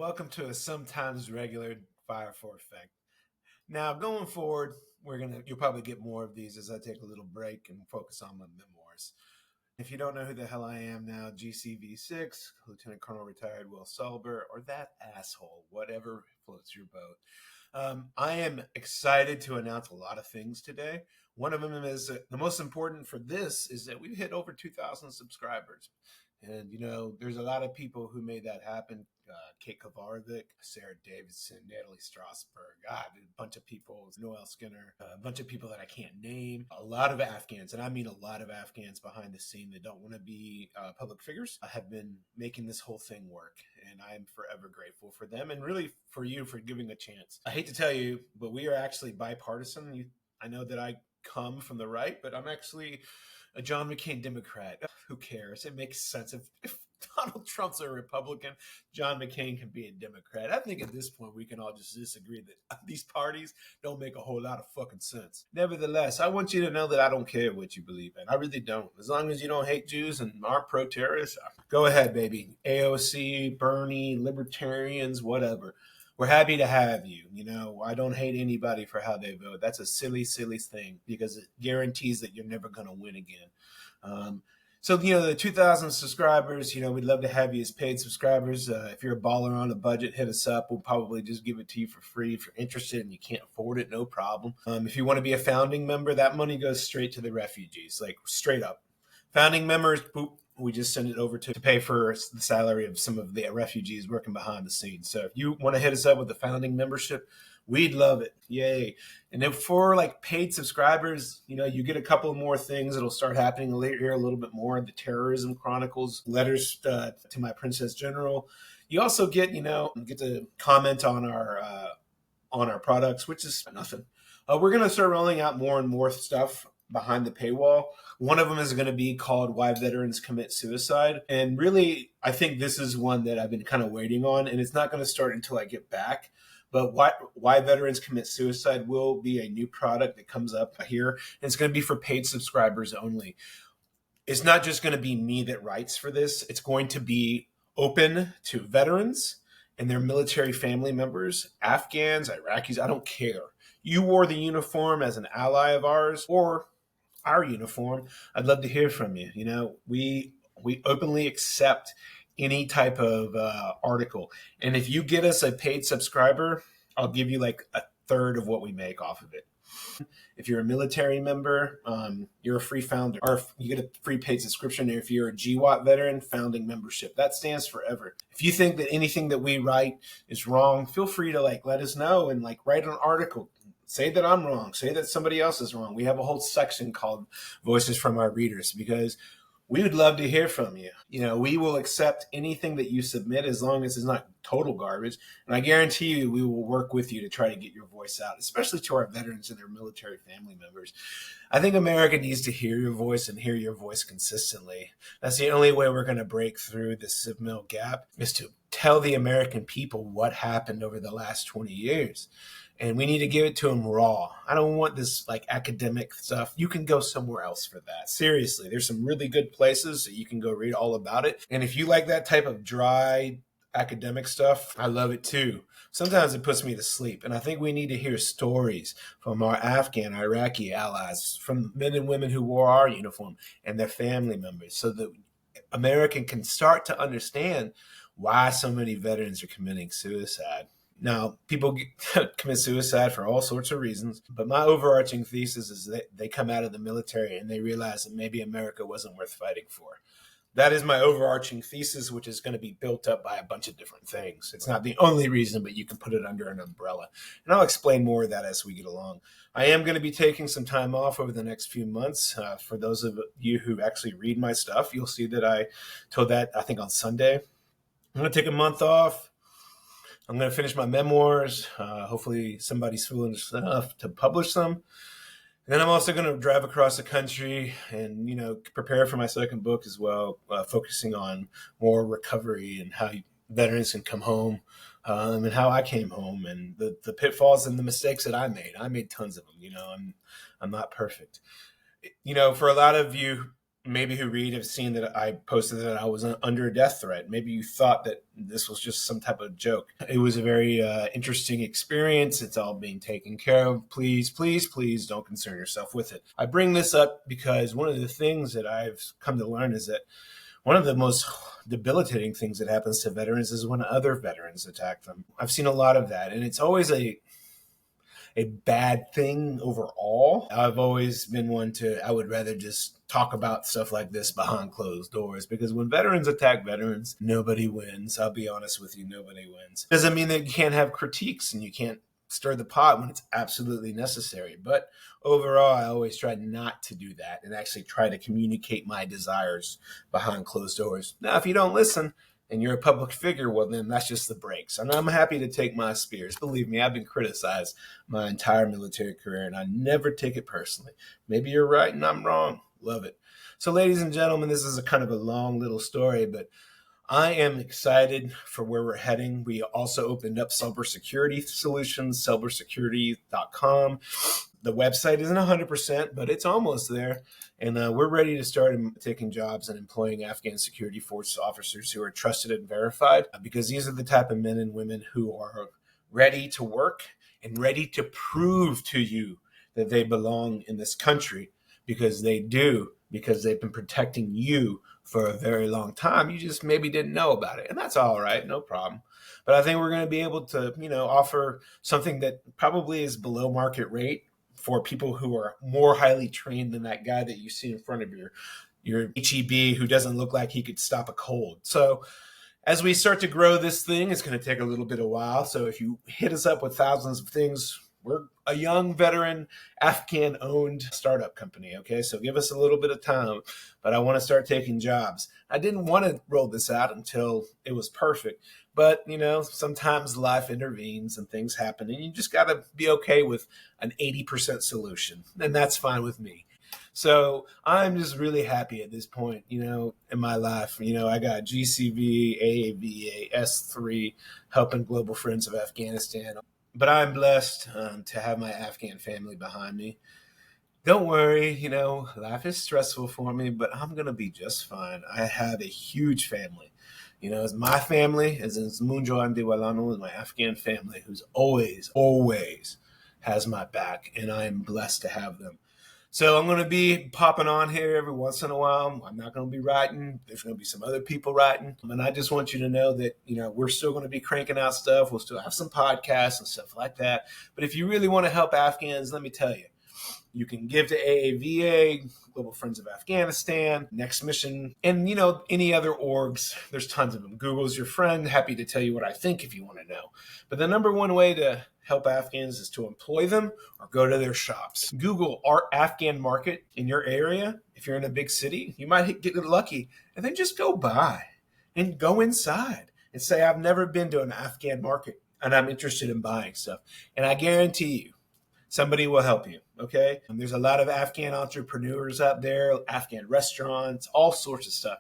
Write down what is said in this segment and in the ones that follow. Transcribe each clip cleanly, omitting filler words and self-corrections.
welcome to a sometimes regular Fire for Effect. Now, going forward, you'll probably get more of these as I take a little break and focus on my memoirs. If you don't know who the hell I am now, GCV6, Lieutenant Colonel Retired Will Sulber, or that asshole, whatever floats your boat. I am excited to announce a lot of things today. One of them is the most important for this is that we've hit over 2,000 subscribers. And, there's a lot of people who made that happen. Kate Kovarovic, Sarah Davidson, Natalie Strasberg, God, a bunch of people, Noel Skinner, a bunch of people that I can't name, a lot of Afghans, and I mean a lot of Afghans behind the scene that don't want to be public figures, have been making this whole thing work. And I'm forever grateful for them and really for you for giving a chance. I hate to tell you, but we are actually bipartisan. I know that I come from the right, but I'm actually a John McCain Democrat. Who cares? It makes sense. If Donald Trump's a Republican, John McCain can be a Democrat. I think at this point we can all just disagree that these parties don't make a whole lot of fucking sense. Nevertheless, I want you to know that I don't care what you believe in. I really don't. As long as you don't hate Jews and aren't pro-terrorists, go ahead, baby. AOC, Bernie, libertarians, whatever. We're happy to have you. I don't hate anybody for how they vote. That's a silly, silly thing because it guarantees that you're never going to win again. So, the 2,000 subscribers, we'd love to have you as paid subscribers. If you're a baller on a budget, hit us up. We'll probably just give it to you for free. If you're interested and you can't afford it, no problem. If you want to be a founding member, that money goes straight to the refugees, like straight up. Founding members, boop, we just send it over to pay for the salary of some of the refugees working behind the scenes. So if you want to hit us up with the founding membership, we'd love it. Yay. And then for paid subscribers, you get a couple of more things that'll start happening later here a little bit more. The Terrorism Chronicles, letters to my Princess General. You also get to comment on our products, which is nothing. We're going to start rolling out more and more stuff behind the paywall. One of them is going to be called Why Veterans Commit Suicide. And really, I think this is one that I've been kind of waiting on, and it's not going to start until I get back. But Why Veterans Commit Suicide will be a new product that comes up here, and it's going to be for paid subscribers only. It's not just going to be me that writes for this. It's going to be open to veterans and their military family members, Afghans, Iraqis, I don't care. You wore the uniform as an ally of ours or our uniform. I'd love to hear from you. We openly accept any type of article. And if you get us a paid subscriber, I'll give you a third of what we make off of it. If you're a military member, you're a free founder, or you get a free paid subscription. If you're a GWAT veteran, founding membership. That stands forever. If you think that anything that we write is wrong, feel free to let us know and write an article. Say that I'm wrong. Say that somebody else is wrong. We have a whole section called Voices from Our Readers because we would love to hear from you. We will accept anything that you submit as long as it's not total garbage. And I guarantee you we will work with you to try to get your voice out, especially to our veterans and their military family members. I think America needs to hear your voice and hear your voice consistently. That's the only way we're going to break through the CivMil gap is to tell the American people what happened over the last 20 years. And we need to give it to them raw. I don't want this academic stuff. You can go somewhere else for that. Seriously, there's some really good places that you can go read all about it. And if you like that type of dry academic stuff, I love it too. Sometimes it puts me to sleep. And I think we need to hear stories from our Afghan, Iraqi allies, from men and women who wore our uniform and their family members so that America can start to understand why so many veterans are committing suicide. Now, people commit suicide for all sorts of reasons, but my overarching thesis is that they come out of the military and they realize that maybe America wasn't worth fighting for. That is my overarching thesis, which is going to be built up by a bunch of different things. It's not the only reason, but you can put it under an umbrella. And I'll explain more of that as we get along. I am going to be taking some time off over the next few months. For those of you who actually read my stuff, you'll see that I told that, I think, on Sunday. I'm going to take a month off. I'm going to finish my memoirs. Hopefully somebody's foolish enough to publish them. And then I'm also going to drive across the country and, prepare for my second book as well, focusing on more recovery and how veterans can come home and how I came home and the pitfalls and the mistakes that I made. I made tons of them. I'm not perfect. For a lot of you maybe who read have seen that I posted that I was under a death threat. Maybe you thought that this was just some type of joke. It was a very interesting experience. It's all being taken care of. Please, please, please don't concern yourself with it. I bring this up because one of the things that I've come to learn is that one of the most debilitating things that happens to veterans is when other veterans attack them. I've seen a lot of that, and it's always a bad thing overall. I've always been one I would rather just talk about stuff like this behind closed doors, because when veterans attack veterans, nobody wins. I'll be honest with you, nobody wins. Doesn't mean that you can't have critiques and you can't stir the pot when it's absolutely necessary. But overall, I always try not to do that and actually try to communicate my desires behind closed doors. Now, if you don't listen, and you're a public figure, well, then that's just the breaks. And I'm happy to take my spears. Believe me, I've been criticized my entire military career, and I never take it personally. Maybe you're right and I'm wrong. Love it. So, ladies and gentlemen, this is a kind of a long little story, but I am excited for where we're heading. We also opened up cybersecurity solutions, cybersecurity.com. The website isn't 100%, but it's almost there. And we're ready to start taking jobs and employing Afghan security force officers who are trusted and verified, because these are the type of men and women who are ready to work and ready to prove to you that they belong in this country, because they do, because they've been protecting you for a very long time. You just maybe didn't know about it. And that's all right. No problem. But I think we're going to be able to, offer something that probably is below market rate for people who are more highly trained than that guy that you see in front of your HEB who doesn't look like he could stop a cold. So as we start to grow this thing, it's going to take a little bit of while. So if you hit us up with thousands of things, we're a young veteran Afghan owned startup company. Okay. So give us a little bit of time, but I want to start taking jobs. I didn't want to roll this out until it was perfect, but sometimes life intervenes and things happen, and you just got to be okay with an 80% solution. And that's fine with me. So I'm just really happy at this point, in my life. I got GCV, AAVA, S3, helping Global Friends of Afghanistan. But I'm blessed to have my Afghan family behind me. Don't worry, life is stressful for me, but I'm going to be just fine. I have a huge family. It's my family, as in Munjo Andiwalano, is my Afghan family, who's always, always has my back, and I am blessed to have them. So I'm going to be popping on here every once in a while. I'm not going to be writing. There's going to be some other people writing. And I just want you to know that, we're still going to be cranking out stuff. We'll still have some podcasts and stuff like that. But if you really want to help Afghans, let me tell you, you can give to AAVA, Global Friends of Afghanistan, Next Mission, and, any other orgs. There's tons of them. Google's your friend. Happy to tell you what I think if you want to know. But the number one way to help Afghans is to employ them or go to their shops. Google our Afghan market in your area. If you're in a big city, you might get lucky, and then just go by and go inside and say, I've never been to an Afghan market and I'm interested in buying stuff. And I guarantee you, somebody will help you, okay? And there's a lot of Afghan entrepreneurs out there, Afghan restaurants, all sorts of stuff.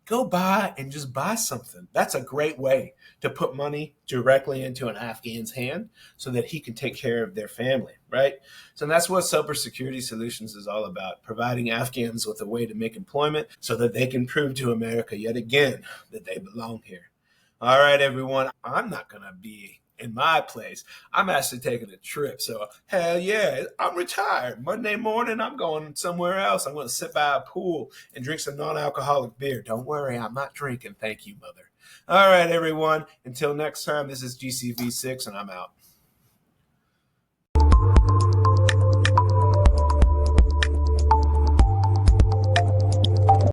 Go by and just buy something. That's a great way to put money directly into an Afghan's hand so that he can take care of their family, right? So that's what Cybersecurity Solutions is all about, providing Afghans with a way to make employment so that they can prove to America yet again that they belong here. All right, everyone, I'm not going to be in my place. I'm actually taking a trip. So hell yeah, I'm retired. Monday morning, I'm going somewhere else. I'm going to sit by a pool and drink some non-alcoholic beer. Don't worry, I'm not drinking. Thank you, mother. All right, everyone. Until next time, this is GCV6, and I'm out.